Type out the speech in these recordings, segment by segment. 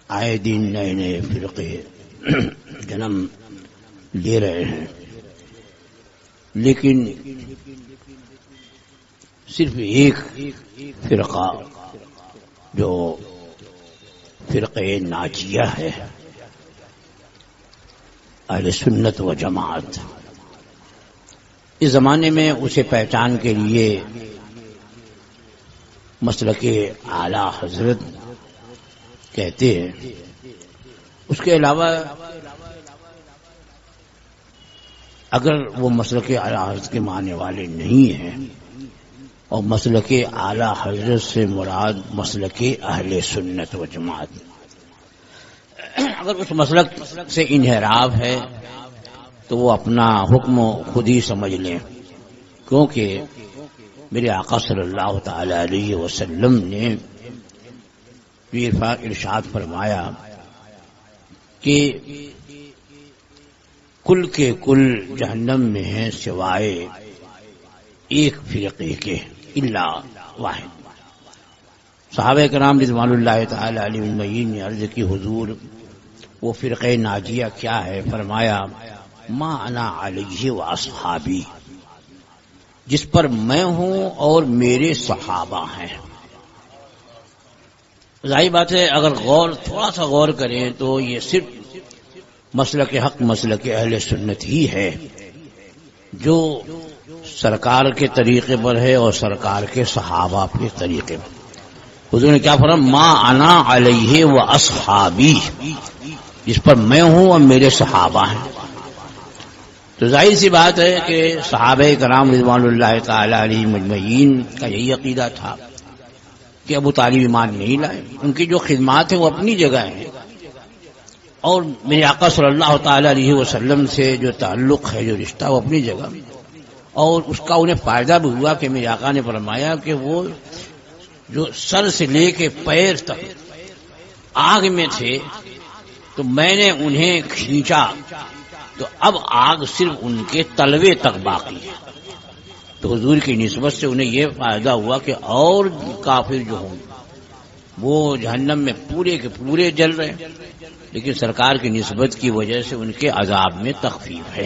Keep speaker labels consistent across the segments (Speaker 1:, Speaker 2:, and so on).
Speaker 1: آئے دن نئے نئے فرقے جنم لے رہے ہیں، لیکن صرف ایک فرقہ جو فرقہ ناجیہ ہے، اہل سنت و جماعت، اس زمانے میں اسے پہچان کے لیے مسلک اعلی حضرت کہتے ہیں۔ اس کے علاوہ اگر وہ مسلک اعلی حضرت کے ماننے والے نہیں ہیں، اور مسلک اعلی حضرت سے مراد مسلک اہل سنت و جماعت، اگر اس مسلک سے انحراف ہے تو وہ اپنا حکم خود ہی سمجھ لیں، کیونکہ میرے آقا صلی اللہ تعالی علیہ وسلم نے ارشاد فرمایا کہ کل کے کل جہنم میں ہیں سوائے ایک فرقے کے، الا واحد۔ صحابہ کرام رضوان اللہ تعالی علیہم اجمعین نے عرض کی حضور وہ فرقہ ناجیہ کیا ہے؟ فرمایا ما انا علیہ و اصحابی، جس پر میں ہوں اور میرے صحابہ ہیں۔ ظاہر بات ہے اگر تھوڑا سا غور کریں تو یہ صرف مسلک حق مسلک اہل سنت ہی ہے جو سرکار کے طریقے پر ہے اور سرکار کے صحابہ کے طریقے پر۔ حضور نے کیا فرمایا؟ ما انا علیہ و اصحابی، جس پر میں ہوں اور میرے صحابہ ہیں۔ تو ظاہر سی بات ہے کہ صحابہ کرام رضوان اللہ تعالی علیہم اجمعین کا یہی عقیدہ تھا کہ ابو طالب ایمان نہیں لائے، ان کی جو خدمات ہیں وہ اپنی جگہ ہیں، اور میرے آقا صلی اللہ تعالی علیہ وسلم سے جو تعلق ہے، جو رشتہ، وہ اپنی جگہ، اور اس کا انہیں فائدہ بھی ہوا کہ میرے آقا نے فرمایا کہ وہ جو سر سے لے کے پیر تک آگ میں تھے تو میں نے انہیں کھینچا تو اب آگ صرف ان کے تلوے تک باقی ہے۔ تو حضور کی نسبت سے انہیں یہ فائدہ ہوا کہ اور کافر جو ہوں وہ جہنم میں پورے کے پورے جل رہے ہیں، لیکن سرکار کی نسبت کی وجہ سے ان کے عذاب میں تخفیف ہے۔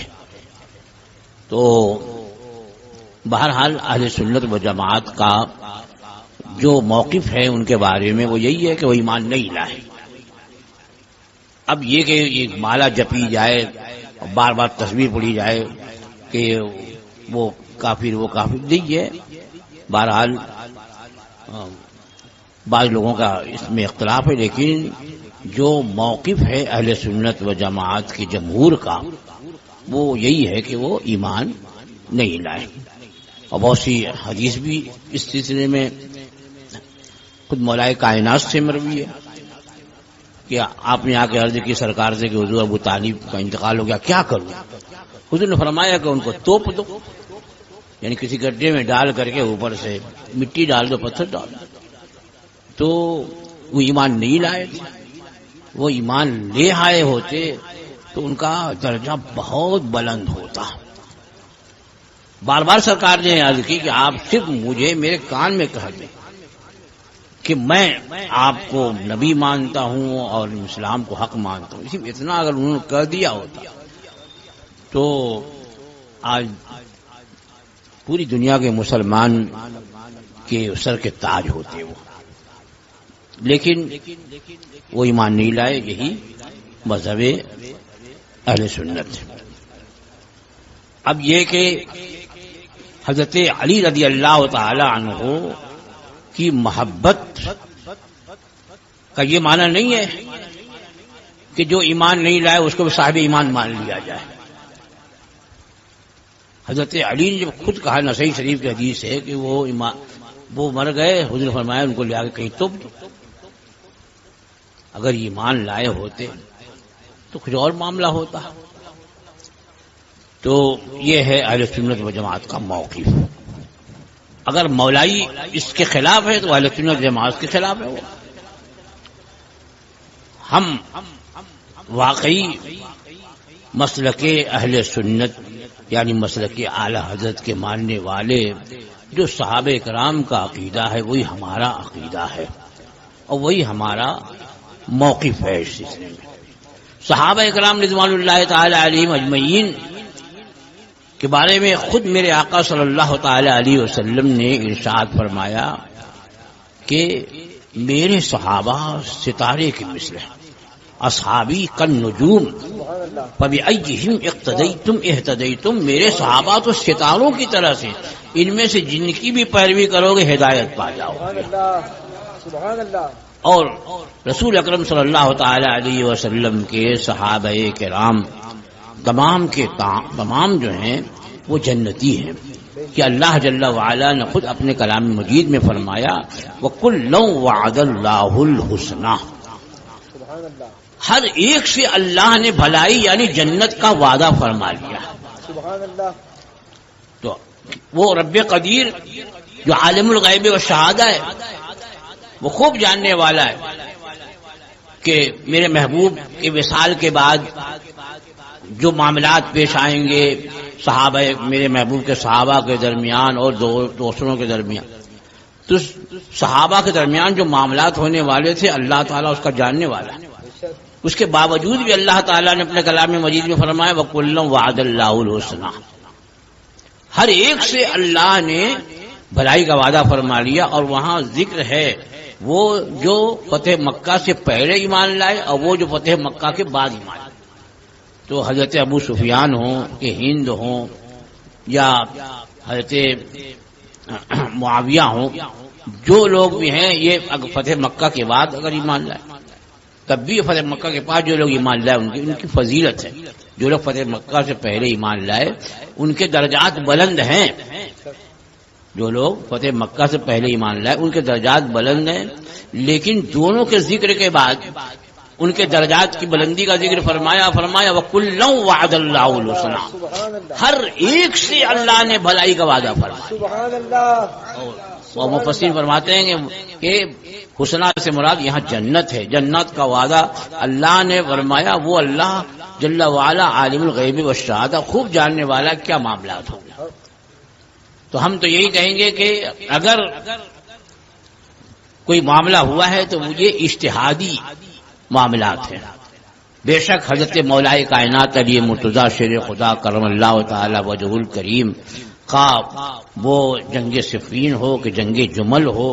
Speaker 1: تو بہرحال اہل سنت و جماعت کا جو موقف ہے ان کے بارے میں وہ یہی ہے کہ وہ ایمان نہیں لائے۔ اب یہ کہ ایک مالا جپی جائے، بار بار تصویر پڑھی جائے کہ وہ کافر نہیں ہے، بہرحال بعض لوگوں کا اس میں اختلاف ہے، لیکن جو موقف ہے اہل سنت و جماعت کے جمہور کا وہ یہی ہے کہ وہ ایمان نہیں لائے۔ اور بہت سی حدیث بھی اس سلسلے میں خود مولا کائنات سے مروی ہے کہ آپ نے آ کے عرض کی سرکار سے کہ حضور ابو طالب کا انتقال ہو گیا، کیا کروں؟ حضور نے فرمایا کہ ان کو توپ دو، یعنی کسی گڈھے میں ڈال کر کے اوپر سے مٹی ڈال دو، پتھر ڈال دو۔ تو وہ ایمان نہیں لائے تھے، وہ ایمان لے آئے ہوتے تو ان کا درجہ بہت بلند ہوتا۔ بار بار سرکار نے عرض کی کہ آپ صرف مجھے میرے کان میں کہہ دیں کہ میں آپ کو نبی مانتا ہوں اور اسلام کو حق مانتا ہوں، اسی اتنا اگر انہوں نے کہہ دیا ہوتا تو آج پوری دنیا کے مسلمان کے سر کے تاج ہوتے وہ، لیکن وہ ایمان نہیں لائے۔ یہی مذہب اہل سنت۔ اب یہ کہ حضرت علی رضی اللہ تعالی عنہ کی محبت کا یہ معنی نہیں ہے کہ جو ایمان نہیں لائے اس کو بھی صاحب ایمان مان لیا جائے۔ حضرت علی نے جب خود کہا، نسائی شریف کی حدیث ہے کہ وہ مر گئے، حضور نے فرمایا ان کو لے آ کے کہیں توپ دو۔ اگر ایمان لائے ہوتے تو کچھ اور معاملہ ہوتا۔ تو یہ ہے اہل سنت و جماعت کا موقف۔ اگر مولائی اس کے خلاف ہے تو اہل سنت جماعت کے خلاف ہے وہ۔ ہم واقعی مسلک اہل سنت یعنی مسلک اعلی حضرت کے ماننے والے جو صحابہ کرام کا عقیدہ ہے وہی ہمارا عقیدہ ہے، اور وہی ہمارا موقف ہے اس سلسلے میں. صحابہ کرام رضوان اللہ تعالی علیہم اجمعین کے بارے میں خود میرے آقا صلی اللہ تعالی علیہ وسلم نے ارشاد فرمایا کہ میرے صحابہ ستارے کے مثل ہیں، اصحابی کالنجوم فبأیہم اقتدیتم اہتدیتم. میرے صحابہ تو ستاروں کی طرح سے، ان میں سے جن کی بھی پیروی کرو گے ہدایت پا جاؤ.
Speaker 2: سبحان اللہ.
Speaker 1: اور رسول اکرم صلی اللہ تعالی علیہ وسلم کے صحابہ کرام تمام کے تمام جو ہیں وہ جنتی ہیں، کہ اللہ جل وعلا نے خود اپنے کلام مجید میں فرمایا وَكُلًّا وَعَدَ اللَّهُ الْحُسْنَى.
Speaker 2: سبحان اللہ.
Speaker 1: ہر ایک سے اللہ نے بھلائی یعنی جنت کا وعدہ فرما لیا.
Speaker 2: سبحان اللہ.
Speaker 1: تو وہ رب قدیر جو عالم الغیب و شہادہ ہے، وہ خوب جاننے والا ہے کہ میرے محبوب کے وصال کے بعد جو معاملات پیش آئیں گے صحابہ، میرے محبوب کے صحابہ کے درمیان اور دوسروں کے درمیان، تو صحابہ کے درمیان جو معاملات ہونے والے تھے اللہ تعالیٰ اس کا جاننے والا ہے. اس کے باوجود بھی اللہ تعالیٰ نے اپنے کلام مجید میں فرمایا وَكُلًّا وَعَدَ اللَّهُ الْحُسْنَى. ہر ایک سے اللہ نے بھلائی کا وعدہ فرما لیا. اور وہاں ذکر ہے وہ جو فتح مکہ سے پہلے ایمان لائے اور وہ جو فتح مکہ کے بعد ایمان لائے. تو حضرت ابو سفیان ہوں کہ ہند ہوں یا حضرت معاویہ ہوں، جو لوگ بھی ہیں یہ فتح مکہ کے بعد اگر ایمان لائے، تب بھی فتح مکہ کے بعد جو لوگ ایمان لائے ان کی فضیلت ہے. جو لوگ فتح مکہ سے پہلے ایمان لائے ان کے درجات بلند ہیں. جو لوگ فتح مکہ سے پہلے ایمان لائے ان کے درجات بلند ہیں، لیکن دونوں کے ذکر کے بعد ان کے درجات کی بلندی کا ذکر فرمایا وَكُلًّا وَعَدَ اللَّهُ الْحُسْنَى. ہر ایک سے اللہ نے بھلائی کا وعدہ فرمایا.
Speaker 2: سبحان اللہ.
Speaker 1: اور مفسرین فرماتے ہیں کہ حسنہ سے مراد یہاں جنت ہے. جنت کا وعدہ اللہ نے فرمایا. وہ اللہ جل وعلا عالم الغیب والشہادہ خوب جاننے والا کیا معاملات ہوں گے. تو ہم تو یہی کہیں گے کہ اگر کوئی معاملہ ہوا ہے تو یہ اجتہادی معاملات ہیں. بے شک حضرت مولائے کائنات علی مرتضیٰ شیر خدا کرم اللہ تعالی وجہ الکریم کا وہ جنگ صفین ہو کہ جنگ جمل ہو،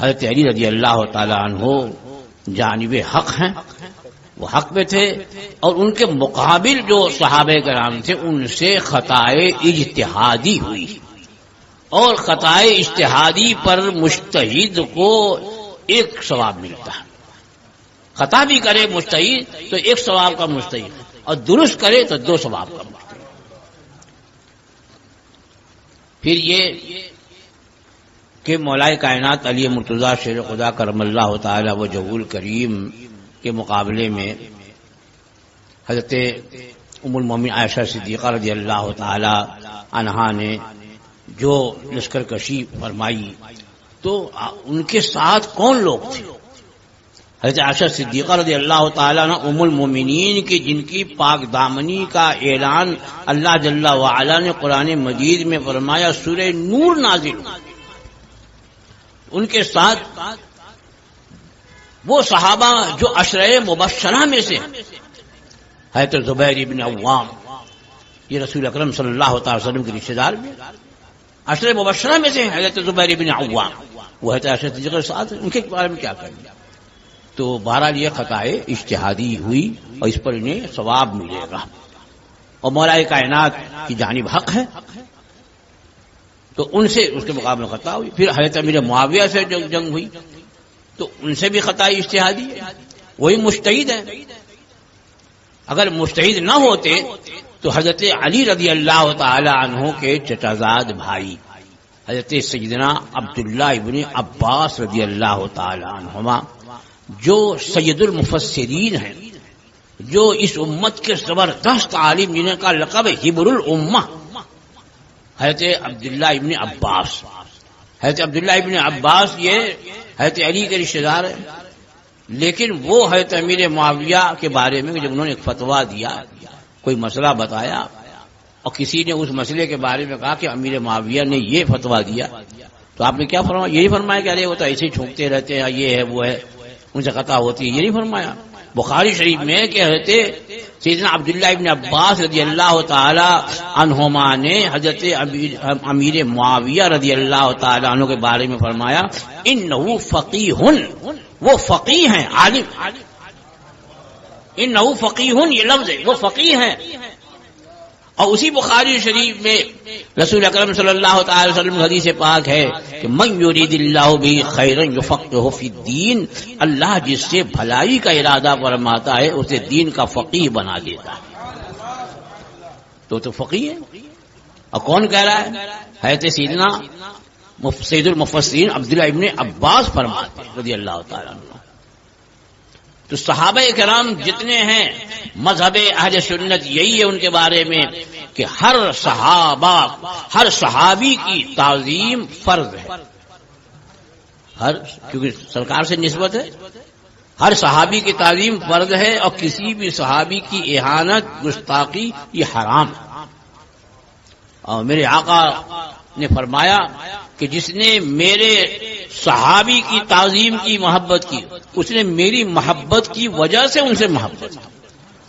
Speaker 1: حضرت علی رضی اللہ تعالی عنہ جانب حق ہیں، وہ حق میں تھے. اور ان کے مقابل جو صحابہ کرام تھے ان سے خطائے اجتہادی ہوئی، اور خطائے اجتہادی پر مجتہد کو ایک ثواب ملتا ہے. خطا بھی کرے مجتہد تو ایک ثواب کا مجتہد، اور درست کرے تو 2 ثواب کا مجتہد. پھر یہ کہ مولائے کائنات علی مرتضیٰ شیر خدا کرم اللہ تعالی وجہ الکریم کے مقابلے میں حضرت ام المومنین عائشہ صدیقہ رضی اللہ تعالی عنہا نے جو لشکر کشی فرمائی تو ان کے ساتھ کون لوگ تھے؟ حضرت عائشہ صدیقہ رضی اللہ تعالیٰ عنہ ام المومنین کی، جن کی پاک دامنی کا اعلان اللہ جل وعلا نے قرآن مجید میں فرمایا، سورہ نور نازل. ان کے ساتھ وہ صحابہ جو عشرہ مبشرہ میں سے حضرت زبیر ابن عوام، یہ رسول اکرم صلی اللہ تعالی وسلم کے رشتہ دار بھی عشرہ مبشرہ میں سے حضرت زبیر ابن عوام، وہ حضرت عائشہ صدیقہ کے ساتھ. ان کے بارے میں کیا کریں؟ تو بہرحال یہ خطائے اجتہادی ہوئی اور اس پر انہیں ثواب ملے گا. اور مولائے کائنات کی جانب حق ہے تو ان سے اس کے مقابلے میں خطا ہوئی. پھر حضرت امیر معاویہ سے جو جنگ ہوئی تو ان سے بھی خطا اجتہادی ہے، وہی مجتہد ہے. اگر مجتہد نہ ہوتے تو حضرت علی رضی اللہ تعالی عنہ کے چچازاد بھائی حضرت سیدنا عبداللہ ابن عباس رضی اللہ تعالی عنہما، جو سید المفسرین ہیں، جو اس امت کے زبردست عالم جنہیں کا لقب حبر الامہ، حضرت عبداللہ ابن عباس. حضرت عبداللہ ابن عباس یہ حضرت علی کے رشتہ دار ہیں، لیکن وہ حضرت امیر معاویہ کے بارے میں جب انہوں نے ایک فتویٰ دیا، کوئی مسئلہ بتایا اور کسی نے اس مسئلے کے بارے میں کہا کہ امیر معاویہ نے یہ فتویٰ دیا، تو آپ نے کیا فرمایا؟ یہی فرمایا کہ ارے وہ تو ایسے ہی چھونکتے رہتے ہیں، یہ ہے وہ ہے. ان سے قطع ہوتی ہے، یہ نہیں فرمایا؟ بخاری شریف میں کہ حضرت سیدنا عبداللہ ابن عباس رضی اللہ تعالی عنہما نے حضرت امیر معاویہ رضی اللہ تعالی عنہ کے بارے میں فرمایا انہ فقیہ، وہ فقیہ ہیں، عالم، انہ فقیہ، یہ لفظ ہے، وہ فقیہ ہیں۔ اور اسی بخاری شریف میں رسول اکرم صلی اللہ تعالی وسلم کی حدیث پاک ہے کہ من یرید اللہ بہ خیرا یفقہہ فی الدین، اللہ جس سے بھلائی کا ارادہ فرماتا ہے اسے دین کا فقیہ بنا دیتا ہے۔ تو فقیہ ہے۔ اور کون کہہ رہا ہے؟ حضرت سیدنا سید المفسرین عبداللہ ابن عباس فرماتے ہیں رضی اللہ تعالی عنہ۔ تو صحابہ کرام جتنے ہیں، مذہب اہل سنت یہی ہے ان کے بارے میں کہ ہر صحابی کی تعظیم فرض ہے، کیونکہ سرکار سے نسبت ہے، ہر صحابی کی تعظیم فرض ہے، اور کسی بھی صحابی کی اہانت، گستاخی یہ حرام ہے۔ اور میرے آقا نے فرمایا کہ جس نے میرے صحابی کی تعظیم کی، محبت کی، اس نے میری محبت کی وجہ سے ان سے محبت کی،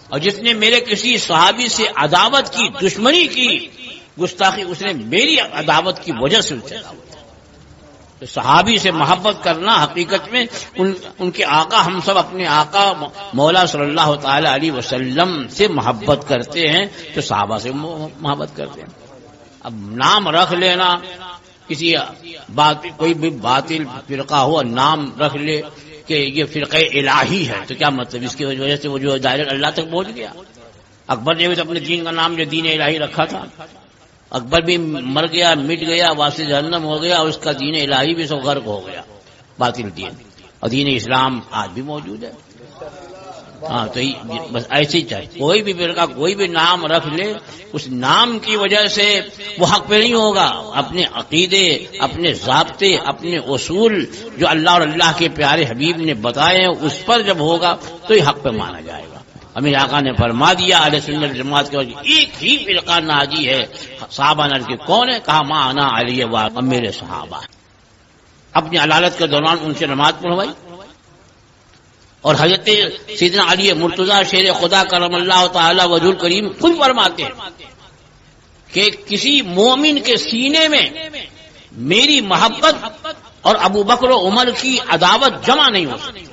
Speaker 1: اور جس نے میرے کسی صحابی سے عداوت کی، دشمنی کی، گستاخی، اس نے میری عداوت کی وجہ سے ان سے تو صحابی سے محبت کرنا حقیقت میں ان کے آقا، ہم سب اپنے آقا مولا صلی اللہ تعالی علیہ وسلم سے محبت کرتے ہیں تو صحابہ سے محبت کرتے ہیں۔ اب نام رکھ لینا، کسی کوئی بھی باطل فرقہ ہو نام رکھ لے کہ یہ فرقہ الہی ہے، تو کیا مطلب؟ اس کی وجہ سے وہ جو ڈائریکٹ اللہ تک پہنچ گیا۔ اکبر نے بھی اپنے دین کا نام جو دین الہی رکھا تھا، اکبر بھی مر گیا، مٹ گیا، واسطے جہنم ہو گیا، اس کا دین الہی بھی سب غرق ہو گیا، باطل دین۔ اور دین اسلام آج بھی موجود ہے۔ ہاں، تو بس ایسے ہی چاہیے، کوئی بھی فرقہ کوئی بھی نام رکھ لے، اس نام کی وجہ سے وہ حق پہ نہیں ہوگا۔ اپنے عقیدے، اپنے ضابطے، اپنے اصول جو اللہ اور اللہ کے پیارے حبیب نے بتائے ہیں اس پر جب ہوگا تو یہ حق پہ مانا جائے گا۔ امیر آقا نے فرما دیا اہل سنت جماعت کے وجہ ایک ہی فرقہ ناجی ہے۔ صحابہ نے کہ کون ہے؟ کہا ما انا علی و میرے صحابہ۔ اپنی علالت کے دوران ان سے نماز پڑھوائی، اور حضرت سیدنا علی مرتضیٰ شیر خدا کرم اللہ تعالی وجہ الکریم خود فرماتے ہیں کہ کسی مومن کے سینے میں میری محبت اور ابو بکر و عمر کی عداوت جمع نہیں ہو سکتی۔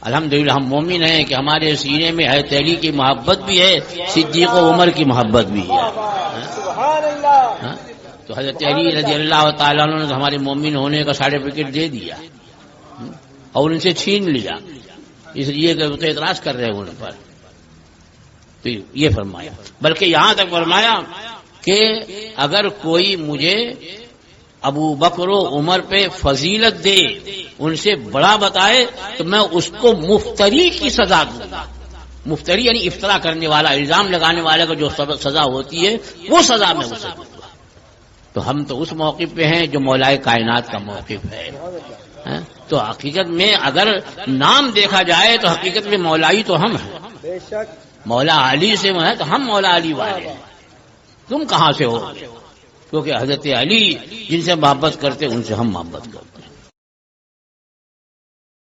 Speaker 1: الحمدللہ ہم مومن ہیں کہ ہمارے سینے میں حضرت علی کی محبت بھی ہے، صدیق و عمر کی محبت بھی ہے۔
Speaker 2: سبحان اللہ۔
Speaker 1: تو حضرت علی رضی اللہ تعالیٰ عنہ نے ہمارے مومن ہونے کا سرٹیفکیٹ دے دیا اور ان سے چھین لیا، اس لیے کہ وہ تو اعتراض کر رہے ہیں ان پر۔ تو یہ فرمایا، بلکہ یہاں تک فرمایا کہ اگر کوئی مجھے ابو بکر و عمر پہ فضیلت دے، ان سے بڑا بتائے، تو میں اس کو مفتری کی سزا دوں گا۔ مفتری یعنی افطرا کرنے والا، الزام لگانے والے کو جو سزا ہوتی ہے وہ سزا میں اسے دوں گا۔ تو ہم تو اس موقف پہ ہیں جو مولا کائنات کا موقف ہے۔ تو حقیقت میں اگر نام دیکھا جائے تو حقیقت میں مولائی تو ہم ہیں،
Speaker 2: بے شک
Speaker 1: مولا علی سے ہے تو ہم مولا علی والے ہیں۔ تم کہاں سے ہو؟ کیونکہ حضرت علی جن سے محبت کرتے ان سے ہم محبت کرتے۔